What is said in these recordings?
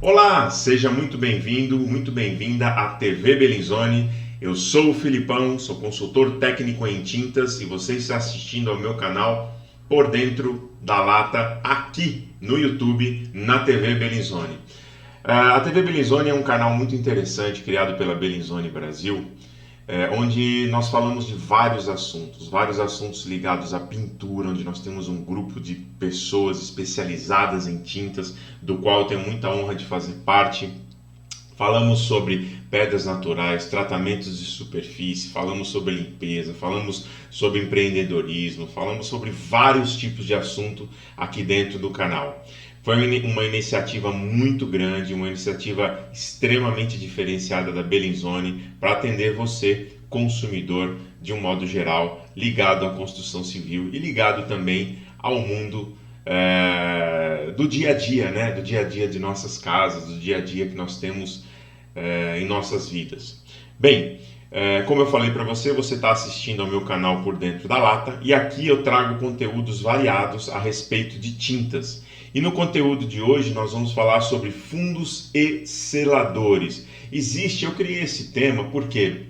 Olá, seja muito bem-vindo, muito bem-vinda à TV Bellinzone. Eu sou o Filipão, sou consultor técnico em tintas e você está assistindo ao meu canal Por Dentro da Lata aqui no YouTube, na TV Bellinzone. A TV Bellinzone é um canal muito interessante criado pela Bellinzone Brasil, onde nós falamos de vários assuntos ligados à pintura, onde nós temos um grupo de pessoas especializadas em tintas, do qual eu tenho muita honra de fazer parte. Falamos sobre pedras naturais, tratamentos de superfície, falamos sobre limpeza, falamos sobre empreendedorismo, falamos sobre vários tipos de assunto aqui dentro do canal. Foi uma iniciativa muito grande, uma iniciativa extremamente diferenciada da Bellinzone para atender você, consumidor, de um modo geral, ligado à construção civil e ligado também ao mundo do dia a dia, né? Do dia a dia de nossas casas, do dia a dia que nós temos em nossas vidas. Bem, como eu falei para você, você está assistindo ao meu canal Por Dentro da Lata e aqui eu trago conteúdos variados a respeito de tintas. E no conteúdo de hoje nós vamos falar sobre fundos e seladores. Eu criei esse tema porque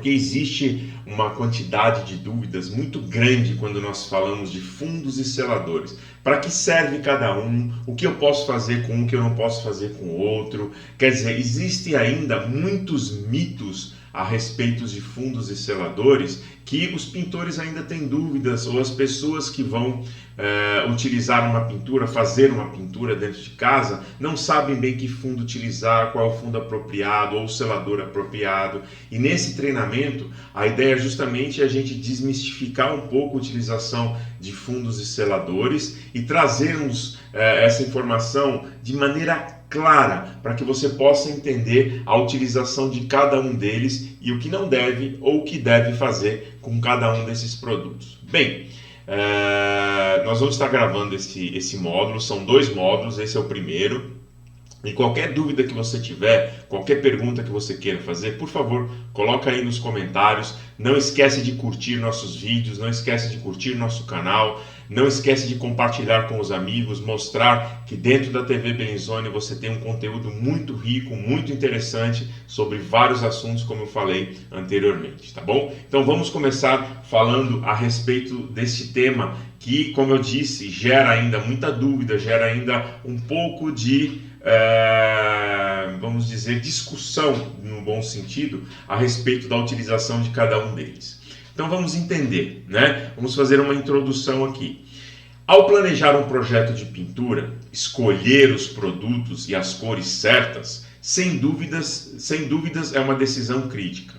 existe uma quantidade de dúvidas muito grande quando nós falamos de fundos e seladores. Para que serve cada um? O que eu posso fazer com um que eu não posso fazer com o outro? Quer dizer, existem ainda muitos mitos a respeito de fundos e seladores que os pintores ainda têm dúvidas, ou as pessoas que vão utilizar uma pintura, fazer uma pintura dentro de casa, não sabem bem que fundo utilizar, qual é o fundo apropriado ou o selador apropriado. E nesse treinamento, a ideia é justamente a gente desmistificar um pouco a utilização de fundos e seladores e trazermos essa informação de maneira clara, para que você possa entender a utilização de cada um deles e o que não deve ou o que deve fazer com cada um desses produtos. Bem, nós vamos estar gravando esse módulo, são 2 módulos, esse é o primeiro. E qualquer dúvida que você tiver, qualquer pergunta que você queira fazer, por favor, coloca aí nos comentários. Não esquece de curtir nossos vídeos, não esquece de curtir nosso canal, não esquece de compartilhar com os amigos, mostrar que dentro da TV Bellinzone você tem um conteúdo muito rico, muito interessante sobre vários assuntos, como eu falei anteriormente, tá bom? Então vamos começar falando a respeito desse tema que, como eu disse, gera ainda muita dúvida, gera ainda um pouco de vamos dizer, discussão, no bom sentido, a respeito da utilização de cada um deles. Então vamos entender, né? Vamos fazer uma introdução aqui. Ao planejar um projeto de pintura, escolher os produtos e as cores certas, sem dúvidas é uma decisão crítica.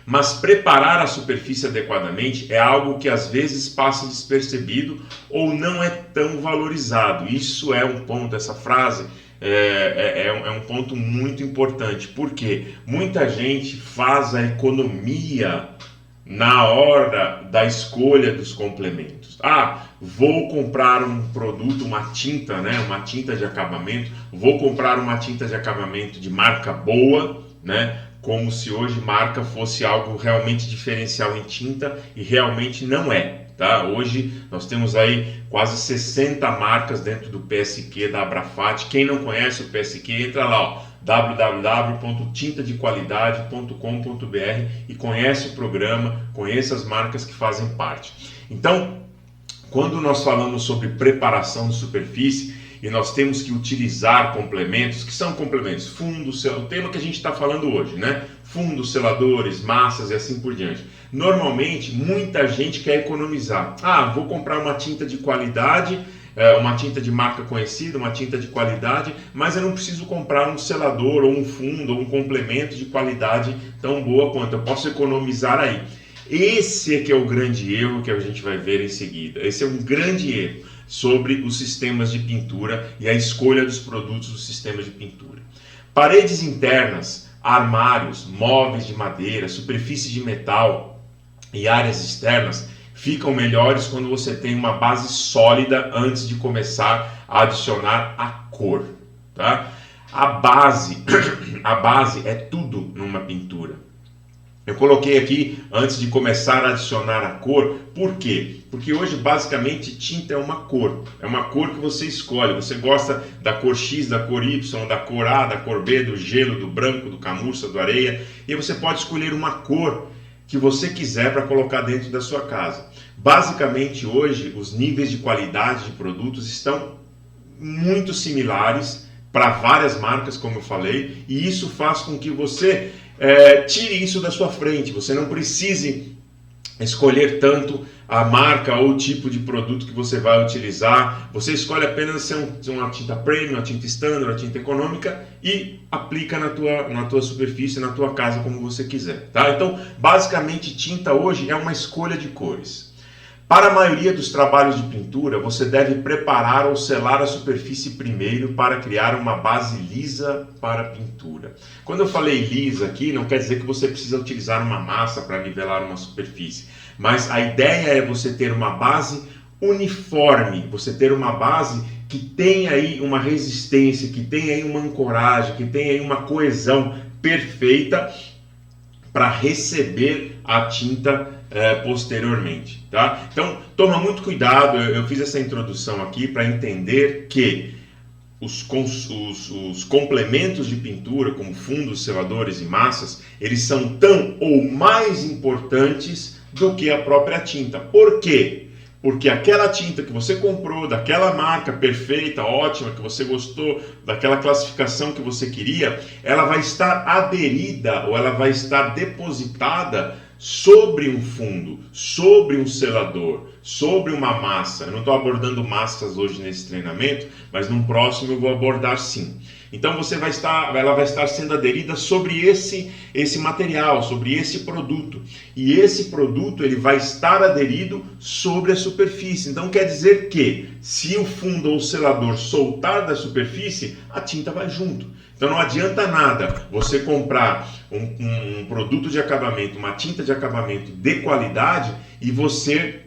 Mas preparar a superfície adequadamente é algo que às vezes passa despercebido ou não é tão valorizado. Isso é um ponto, essa frase é um ponto muito importante, porque muita gente faz a economia na hora da escolha dos complementos. Vou comprar um produto, uma tinta, né, uma tinta de acabamento, vou comprar uma tinta de acabamento de marca boa, né? Como se hoje marca fosse algo realmente diferencial em tinta, e realmente não é, tá? Hoje nós temos aí quase 60 marcas dentro do PSQ da Abrafat. Quem não conhece o PSQ, entra lá, www.tintadequalidade.com.br e conhece o programa, conheça as marcas que fazem parte. Então, quando nós falamos sobre preparação de superfície, e nós temos que utilizar complementos, que são complementos, fundos, o tema que a gente está falando hoje, né? Fundos, seladores, massas e assim por diante. Normalmente, muita gente quer economizar. Vou comprar uma tinta de qualidade, uma tinta de marca conhecida, uma tinta de qualidade, mas eu não preciso comprar um selador, ou um fundo, ou um complemento de qualidade tão boa quanto. Eu posso economizar aí. Esse é que é o grande erro que a gente vai ver em seguida. Esse é um grande erro sobre os sistemas de pintura e a escolha dos produtos dos sistemas de pintura. Paredes internas, armários, móveis de madeira, superfície de metal e áreas externas ficam melhores quando você tem uma base sólida antes de começar a adicionar a cor, tá? A base é tudo numa pintura. Eu coloquei aqui antes de começar a adicionar a cor. Por quê? Porque hoje basicamente tinta é uma cor que você escolhe. Você gosta da cor X, da cor Y, da cor A, da cor B, do gelo, do branco, do camurça, do areia, e você pode escolher uma cor que você quiser para colocar dentro da sua casa. Basicamente hoje os níveis de qualidade de produtos estão muito similares para várias marcas, como eu falei, e isso faz com que você tire isso da sua frente. Você não precise escolher tanto a marca ou o tipo de produto que você vai utilizar. Você escolhe apenas se é uma tinta premium, uma tinta standard, uma tinta econômica e aplica na tua superfície, na tua casa, como você quiser, tá? Então, basicamente, tinta hoje é uma escolha de cores. Para a maioria dos trabalhos de pintura, você deve preparar ou selar a superfície primeiro para criar uma base lisa para a pintura. Quando eu falei lisa aqui, não quer dizer que você precisa utilizar uma massa para nivelar uma superfície, mas a ideia é você ter uma base uniforme, você ter uma base que tem aí uma resistência, que tem aí uma ancoragem, que tem aí uma coesão perfeita para receber a tinta posteriormente, tá? Então toma muito cuidado. Eu fiz essa introdução aqui para entender que os complementos de pintura, como fundos, seladores e massas, eles são tão ou mais importantes do que a própria tinta. Por quê? Porque aquela tinta que você comprou, daquela marca perfeita, ótima, que você gostou, daquela classificação que você queria, ela vai estar aderida ou ela vai estar depositada sobre um fundo, sobre um selador, sobre uma massa. Eu não estou abordando massas hoje nesse treinamento, mas num próximo eu vou abordar sim. Então ela vai estar sendo aderida sobre esse material, sobre esse produto. E esse produto ele vai estar aderido sobre a superfície. Então quer dizer que se o fundo ou o selador soltar da superfície, a tinta vai junto. Então não adianta nada você comprar um produto de acabamento, uma tinta de acabamento de qualidade e você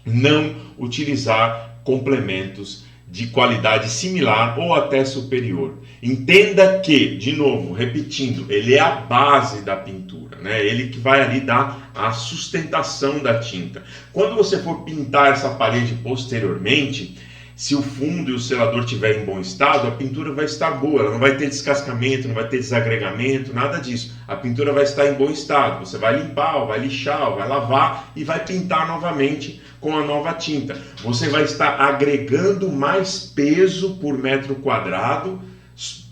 não utilizar complementos de qualidade similar ou até superior. Entenda que, de novo, repetindo, ele é a base da pintura, né? Ele que vai ali dar a sustentação da tinta. Quando você for pintar essa parede posteriormente, se o fundo e o selador estiverem em bom estado, a pintura vai estar boa, ela não vai ter descascamento, não vai ter desagregamento, nada disso. A pintura vai estar em bom estado, você vai limpar, vai lixar, vai lavar e vai pintar novamente com a nova tinta. Você vai estar agregando mais peso por metro quadrado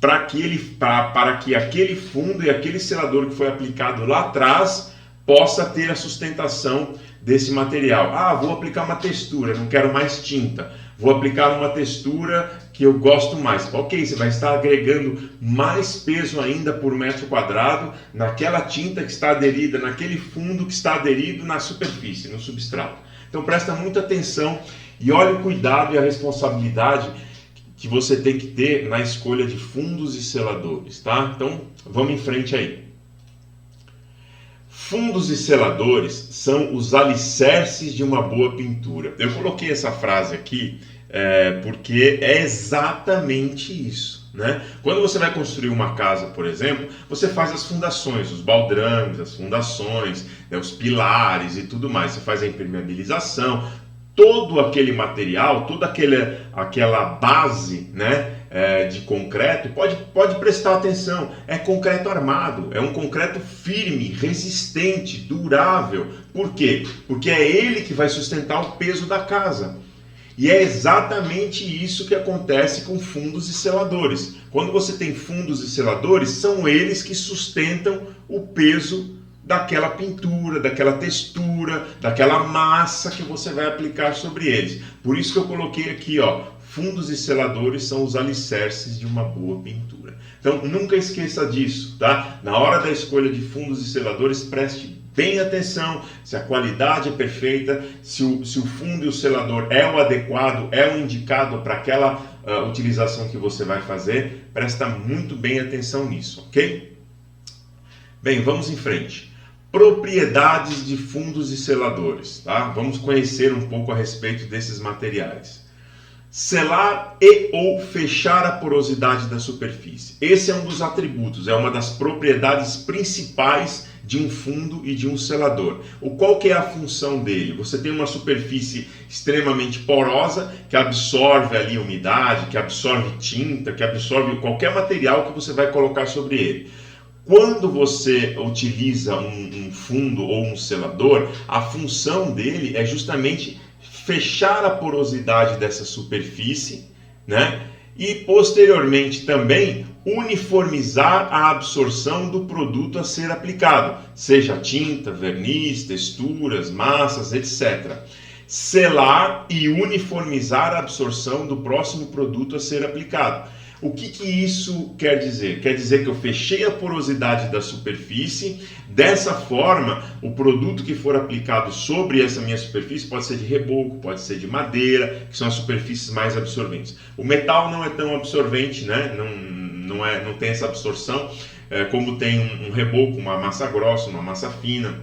para que aquele fundo e aquele selador que foi aplicado lá atrás possa ter a sustentação desse material. Ah, vou aplicar uma textura, não quero mais tinta. Vou aplicar uma textura que eu gosto mais. Ok, você vai estar agregando mais peso ainda por metro quadrado naquela tinta que está aderida, naquele fundo que está aderido na superfície, no substrato. Então presta muita atenção e olha o cuidado e a responsabilidade que você tem que ter na escolha de fundos e seladores, tá? Então vamos em frente aí. Fundos e seladores são os alicerces de uma boa pintura. Eu coloquei essa frase aqui porque é exatamente isso, né? Quando você vai construir uma casa, por exemplo, você faz as fundações, os baldrames, as fundações, né, os pilares e tudo mais. Você faz a impermeabilização, todo aquele material, toda aquela base, né, de concreto, pode prestar atenção, é concreto armado, é um concreto firme, resistente, durável. Por quê? Porque é ele que vai sustentar o peso da casa. E é exatamente isso que acontece com fundos e seladores. Quando você tem fundos e seladores, são eles que sustentam o peso daquela pintura, daquela textura, daquela massa que você vai aplicar sobre eles. Por isso que eu coloquei aqui, ó, fundos e seladores são os alicerces de uma boa pintura. Então nunca esqueça disso, tá? Na hora da escolha de fundos e seladores, preste bem atenção se a qualidade é perfeita, se o fundo e o selador é o adequado, é o indicado para aquela utilização que você vai fazer. Presta muito bem atenção nisso, ok? Bem, vamos em frente. Propriedades de fundos e seladores, tá? Vamos conhecer um pouco a respeito desses materiais. Selar e ou fechar a porosidade da superfície. Esse é um dos atributos, é uma das propriedades principais de um fundo e de um selador. Qual que é a função dele? Você tem uma superfície extremamente porosa que absorve ali umidade, que absorve tinta, que absorve qualquer material que você vai colocar sobre ele. Quando você utiliza um fundo ou um selador, a função dele é justamente fechar a porosidade dessa superfície, né? E posteriormente também uniformizar a absorção do produto a ser aplicado, seja tinta, verniz, texturas, massas, etc. Selar e uniformizar a absorção do próximo produto a ser aplicado. O que isso quer dizer? Quer dizer que eu fechei a porosidade da superfície, dessa forma o produto que for aplicado sobre essa minha superfície pode ser de reboco, pode ser de madeira, que são as superfícies mais absorventes. O metal não é tão absorvente, né? Não tem essa absorção como tem um reboco, uma massa grossa, uma massa fina,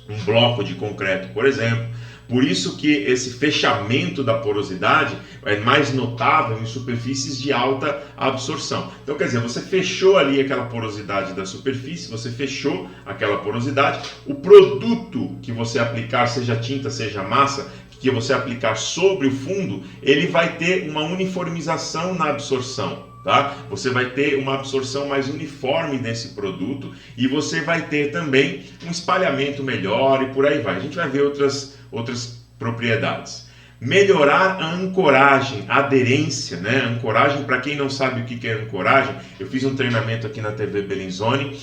um bloco de concreto, por exemplo. Por isso que esse fechamento da porosidade é mais notável em superfícies de alta absorção. Então, quer dizer, você fechou ali aquela porosidade da superfície, você fechou aquela porosidade, o produto que você aplicar, seja tinta, seja massa, que você aplicar sobre o fundo, ele vai ter uma uniformização na absorção. Tá? Você vai ter uma absorção mais uniforme desse produto e você vai ter também um espalhamento melhor e por aí vai. A gente vai ver outras propriedades. Melhorar a ancoragem, a aderência, né? Ancoragem, para quem não sabe o que é ancoragem, eu fiz um treinamento aqui na TV Bellinzone,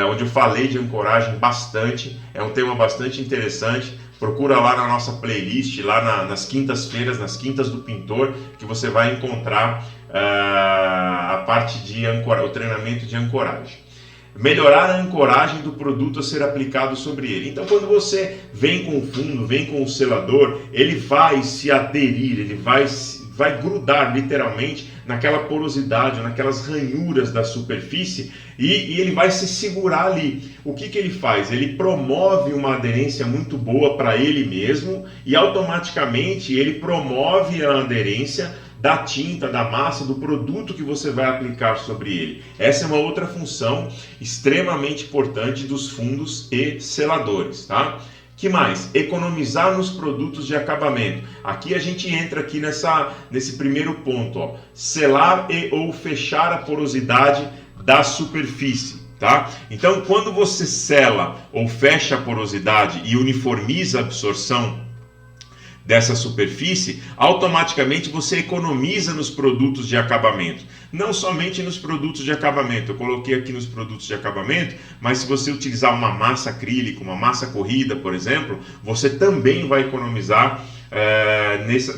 onde eu falei de ancoragem bastante, é um tema bastante interessante. Procura lá na nossa playlist, lá nas quintas-feiras, nas quintas do pintor, que você vai encontrar a parte de o treinamento de ancoragem. Melhorar a ancoragem do produto a ser aplicado sobre ele. Então, quando você vem com o fundo, vem com o selador, ele vai se aderir, ele vai grudar literalmente naquela porosidade, naquelas ranhuras da superfície e ele vai se segurar ali. O que ele faz? Ele promove uma aderência muito boa para ele mesmo e automaticamente ele promove a aderência da tinta, da massa, do produto que você vai aplicar sobre ele. Essa é uma outra função extremamente importante dos fundos e seladores, tá? Que mais? Economizar nos produtos de acabamento. Aqui a gente entra aqui nesse primeiro ponto, ó. Selar e ou fechar a porosidade da superfície, tá? Então, quando você sela ou fecha a porosidade e uniformiza a absorção dessa superfície, automaticamente você economiza nos produtos de acabamento. Não somente nos produtos de acabamento, eu coloquei aqui nos produtos de acabamento, mas se você utilizar uma massa acrílica, uma massa corrida, por exemplo, você também vai economizar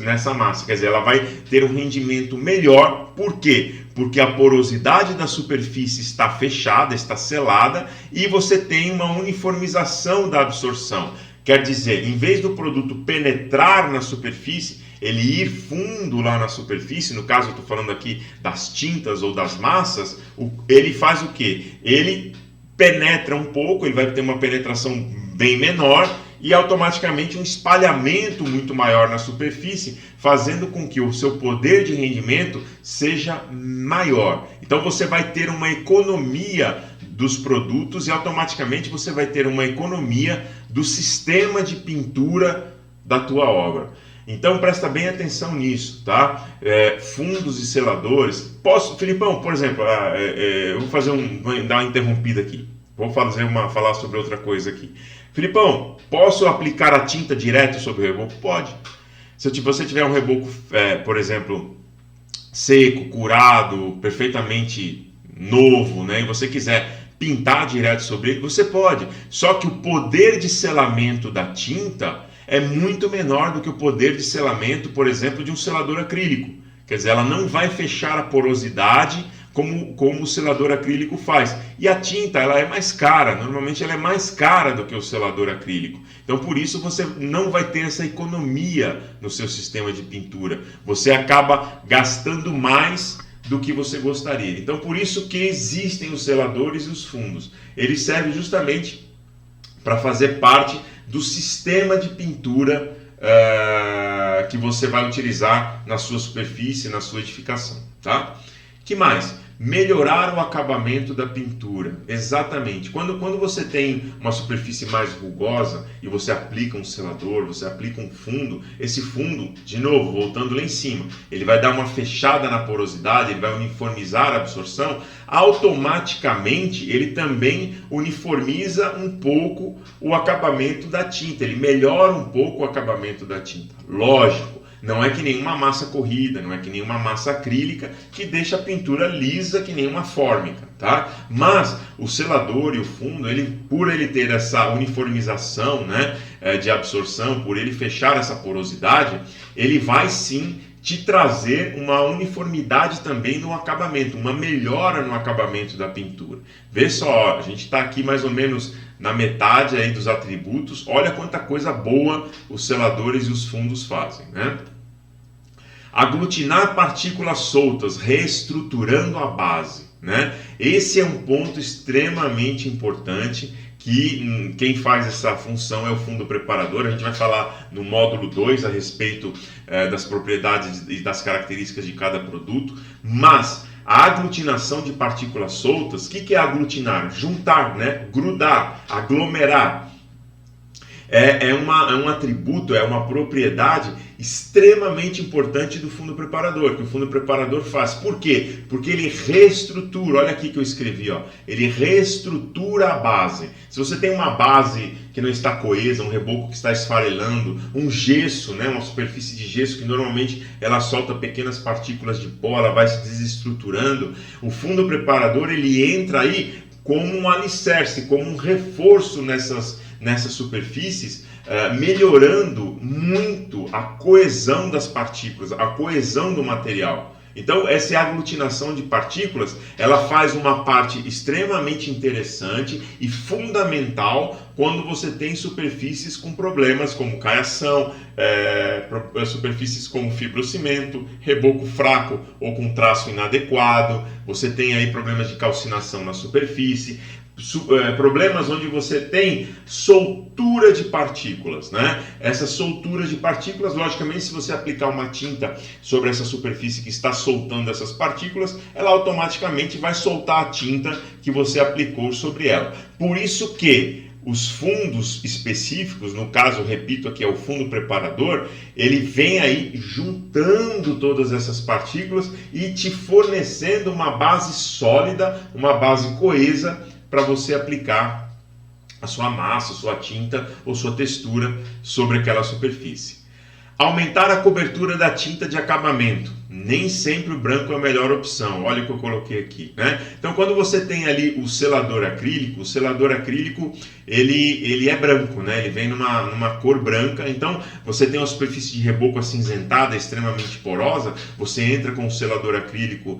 nessa massa. Quer dizer, ela vai ter um rendimento melhor. Por quê? Porque a porosidade da superfície está fechada, está selada e você tem uma uniformização da absorção. Quer dizer, em vez do produto penetrar na superfície, ele ir fundo lá na superfície, no caso eu estou falando aqui das tintas ou das massas, ele faz o quê? Ele penetra um pouco, ele vai ter uma penetração bem menor e automaticamente um espalhamento muito maior na superfície, fazendo com que o seu poder de rendimento seja maior. Então você vai ter uma economia dos produtos e automaticamente você vai ter uma economia do sistema de pintura da tua obra. Então presta bem atenção nisso, tá? Fundos e seladores. Filipão, por exemplo, eu vou dar uma interrompida aqui. Vou falar sobre outra coisa aqui. Filipão, posso aplicar a tinta direto sobre o reboco? Pode. Se você tiver um reboco, por exemplo, seco, curado, perfeitamente novo, né, e você quiser pintar direto sobre ele, você pode. Só que o poder de selamento da tinta é muito menor do que o poder de selamento, por exemplo, de um selador acrílico. Quer dizer, ela não vai fechar a porosidade como o selador acrílico faz. E a tinta, ela é mais cara, normalmente ela é mais cara do que o selador acrílico. Então, por isso, você não vai ter essa economia no seu sistema de pintura. Você acaba gastando mais do que você gostaria. Então, por isso que existem os seladores e os fundos. Eles servem justamente para fazer parte do sistema de pintura que você vai utilizar na sua superfície, na sua edificação, tá? Que mais? melhorar o acabamento da pintura. Exatamente. Quando você tem uma superfície mais rugosa e você aplica um selador, você aplica um fundo, esse fundo, de novo, voltando lá em cima, ele vai dar uma fechada na porosidade, ele vai uniformizar a absorção, automaticamente ele também uniformiza um pouco o acabamento da tinta, ele melhora um pouco o acabamento da tinta. Lógico. Não é que nem uma massa corrida, não é que nem uma massa acrílica que deixa a pintura lisa que nem uma fórmica, tá? Mas o selador e o fundo, por ele ter essa uniformização, né, de absorção, por ele fechar essa porosidade, ele vai sim te trazer uma uniformidade também no acabamento, uma melhora no acabamento da pintura. Vê só, a gente está aqui mais ou menos na metade aí dos atributos, olha quanta coisa boa os seladores e os fundos fazem, né? Aglutinar partículas soltas, reestruturando a base, né? Esse é um ponto extremamente importante, que quem faz essa função é o fundo preparador. A gente vai falar no módulo 2 a respeito das propriedades e das características de cada produto, mas a aglutinação de partículas soltas, o que é aglutinar? Juntar, né? Grudar, aglomerar. É um atributo, é uma propriedade extremamente importante do fundo preparador, que o fundo preparador faz. Por quê? Porque ele reestrutura, olha aqui que eu escrevi, ó, ele reestrutura a base. Se você tem uma base que não está coesa, um reboco que está esfarelando, um gesso, né, uma superfície de gesso que normalmente ela solta pequenas partículas de pó, ela vai se desestruturando, o fundo preparador ele entra aí como um alicerce, como um reforço nessas superfícies, melhorando muito a coesão das partículas, a coesão do material. Então, essa aglutinação de partículas, ela faz uma parte extremamente interessante e fundamental quando você tem superfícies com problemas como caiação, superfícies como fibrocimento, reboco fraco ou com traço inadequado, você tem aí problemas de calcinação na superfície, problemas onde você tem soltura de partículas, né? Essa soltura de partículas, logicamente, se você aplicar uma tinta sobre essa superfície que está soltando essas partículas, ela automaticamente vai soltar a tinta que você aplicou sobre ela. Por isso que os fundos específicos, no caso, repito aqui, é o fundo preparador, ele vem aí juntando todas essas partículas e te fornecendo uma base sólida, uma base coesa para você aplicar a sua massa, sua tinta ou sua textura sobre aquela superfície. Aumentar a cobertura da tinta de acabamento. Nem sempre o branco é a melhor opção. Olha o que eu coloquei aqui, né? Então, quando você tem ali o selador acrílico ele é branco, né? Ele vem numa cor branca. Então, você tem uma superfície de reboco acinzentada, extremamente porosa. Você entra com o selador acrílico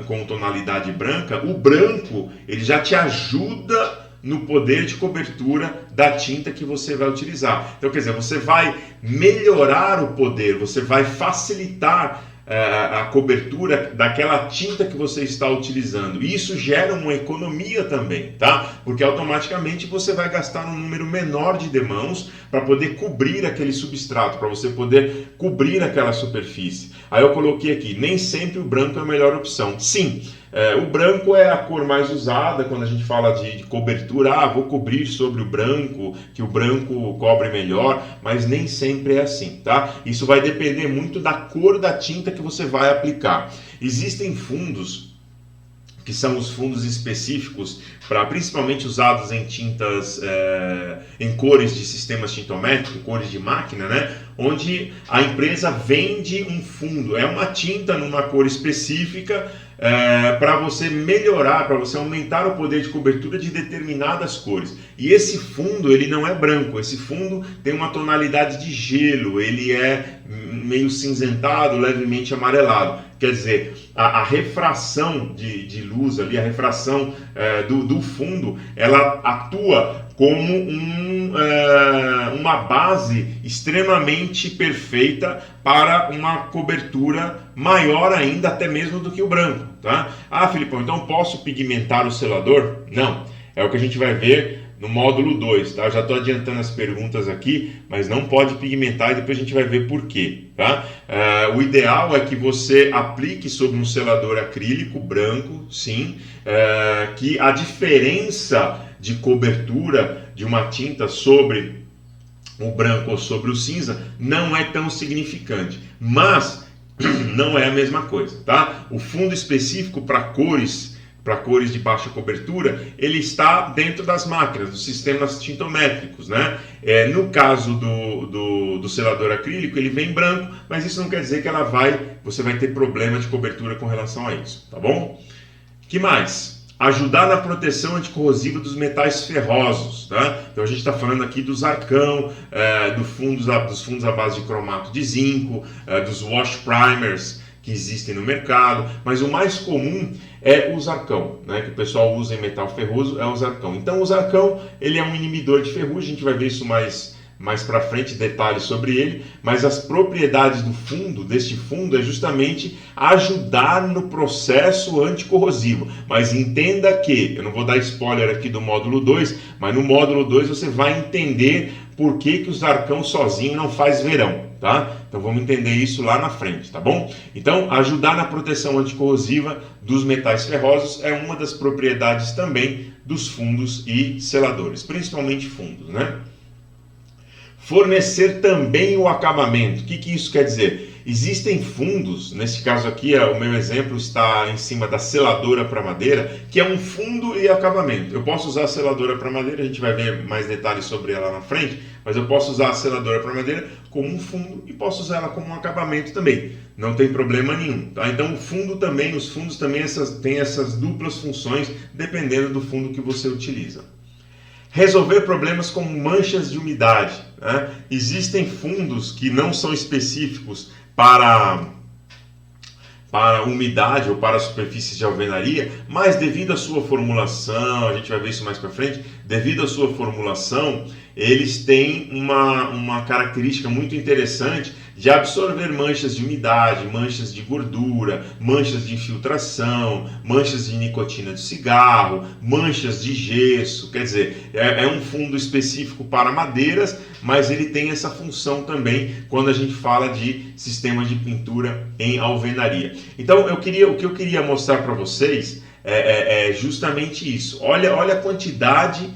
com tonalidade branca. O branco, ele já te ajuda no poder de cobertura da tinta que você vai utilizar. Então, quer dizer, você vai melhorar o poder, você vai facilitar a cobertura daquela tinta que você está utilizando. E isso gera uma economia também, tá? Porque automaticamente você vai gastar um número menor de demãos para poder cobrir aquele substrato, para você poder cobrir aquela superfície. Aí eu coloquei aqui, nem sempre o branco é a melhor opção. Sim, o branco é a cor mais usada quando a gente fala de cobertura. Vou cobrir sobre o branco, que o branco cobre melhor, mas nem sempre é assim, tá? Isso vai depender muito da cor da tinta que você vai aplicar. Existem fundos que são os fundos específicos, principalmente usados em tintas, em cores de sistemas tintométricos, cores de máquina, né? Onde a empresa vende um fundo, é uma tinta numa cor específica, para você melhorar, para você aumentar o poder de cobertura de determinadas cores. E esse fundo, ele não é branco, esse fundo tem uma tonalidade de gelo, ele é meio cinzentado, levemente amarelado. Quer dizer, a refração de luz ali, a refração do fundo, ela atua como uma base extremamente perfeita para uma cobertura maior ainda, até mesmo do que o branco, tá? Filipão, então posso pigmentar o selador? Não, é o que a gente vai ver no módulo 2, tá? Eu já estou adiantando as perguntas aqui, mas não pode pigmentar e depois a gente vai ver por quê, tá? O ideal é que você aplique sobre um selador acrílico branco, sim, que a diferença de cobertura de uma tinta sobre o branco ou sobre o cinza não é tão significante, mas não é a mesma coisa, tá? O fundo específico para cores de baixa cobertura, ele está dentro das máquinas, dos sistemas tintométricos, né? No caso do selador acrílico, ele vem branco, mas isso não quer dizer que você vai ter problema de cobertura com relação a isso, tá bom? Que mais? Ajudar na proteção anticorrosiva dos metais ferrosos, tá? Então a gente está falando aqui do Zarcão, dos fundos à base de cromato de zinco, dos wash primers que existem no mercado, mas o mais comum é o Zarcão, né, que o pessoal usa em metal ferroso, é o Zarcão. Então o Zarcão, ele é um inibidor de ferrugem, a gente vai ver isso mais para frente, detalhes sobre ele, mas as propriedades deste fundo é justamente ajudar no processo anticorrosivo. Mas entenda que, eu não vou dar spoiler aqui do módulo 2, mas no módulo 2 você vai entender por que o Zarcão sozinho não faz verão, tá? Então vamos entender isso lá na frente, tá bom? Então, ajudar na proteção anticorrosiva dos metais ferrosos é uma das propriedades também dos fundos e seladores, principalmente fundos, né? Fornecer também o acabamento. O que isso quer dizer? Existem fundos, nesse caso aqui, o meu exemplo está em cima da seladora para madeira, que é um fundo e acabamento. Eu posso usar a seladora para madeira, a gente vai ver mais detalhes sobre ela na frente, mas eu posso usar a seladora para madeira como um fundo e posso usar ela como um acabamento também. Não tem problema nenhum, tá? Então os fundos também têm essas duplas funções, dependendo do fundo que você utiliza. Resolver problemas como manchas de umidade, né? Existem fundos que não são específicos para umidade ou para superfícies de alvenaria, mas devido à sua formulação, a gente vai ver isso mais para frente, devido à sua formulação, eles têm uma característica muito interessante de absorver manchas de umidade, manchas de gordura, manchas de infiltração, manchas de nicotina de cigarro, manchas de gesso. Quer dizer, é um fundo específico para madeiras, mas ele tem essa função também quando a gente fala de sistemas de pintura em alvenaria. Então, o que eu queria mostrar para vocês é justamente isso. Olha a quantidade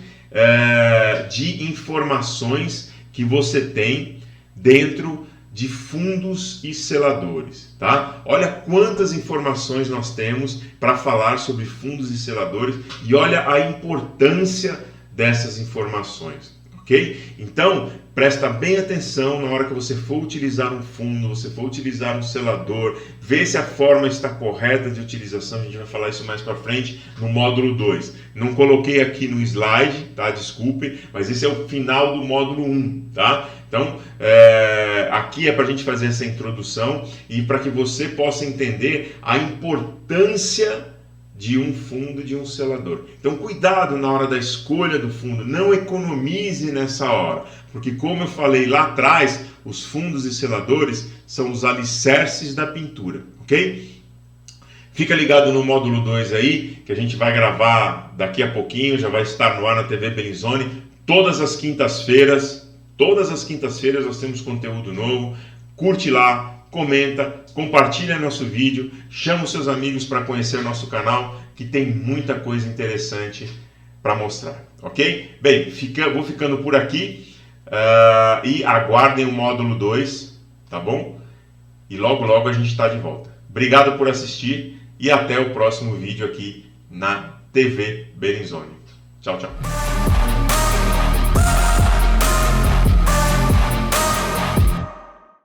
de informações que você tem dentro de fundos e seladores, tá? Olha quantas informações nós temos para falar sobre fundos e seladores e olha a importância dessas informações, ok? Então, presta bem atenção na hora que você for utilizar um fundo, você for utilizar um selador, vê se a forma está correta de utilização, a gente vai falar isso mais para frente no módulo 2. Não coloquei aqui no slide, tá? Desculpe, mas esse é o final do módulo 1, tá? Então, aqui é para a gente fazer essa introdução e para que você possa entender a importância de um fundo e de um selador. Então, cuidado na hora da escolha do fundo, não economize nessa hora, porque como eu falei lá atrás, os fundos e seladores são os alicerces da pintura, ok? Fica ligado no módulo 2 aí, que a gente vai gravar daqui a pouquinho, já vai estar no ar na TV Bellinzone, todas as quintas-feiras nós temos conteúdo novo. Curte lá, comenta, compartilha nosso vídeo, chama os seus amigos para conhecer o nosso canal, que tem muita coisa interessante para mostrar, ok? Bem, vou ficando por aqui e aguardem o módulo 2, tá bom? E logo logo a gente está de volta. Obrigado por assistir e até o próximo vídeo aqui na TV Bellinzone. Tchau, tchau.